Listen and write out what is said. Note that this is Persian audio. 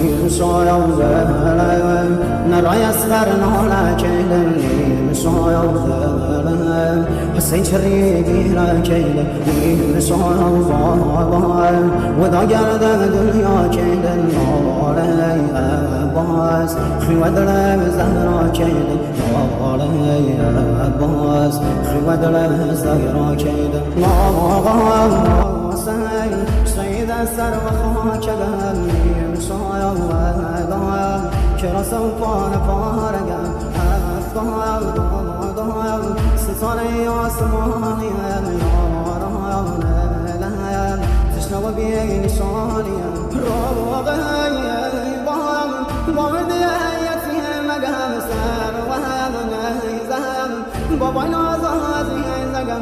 نیم سایه و زهره نرای اسفر ناله کیله نیم سایه و زهره حسین چری گیره کیله نیم سایه و زهره و دا گرده دنیا کیله ناله عباس خیوه دل زهرا کیله ناله عباس خیوه دل زهرا کیله ناله سید سر و خاک دلیم سایه و دایم که رسو پانه پارگم افضایم دایم ستاره آسمانیم یارایم لهم تشنه و بی‌نشانیم راغیم باید یتیم مگم سر و هم نیزم بابای نازازی زگم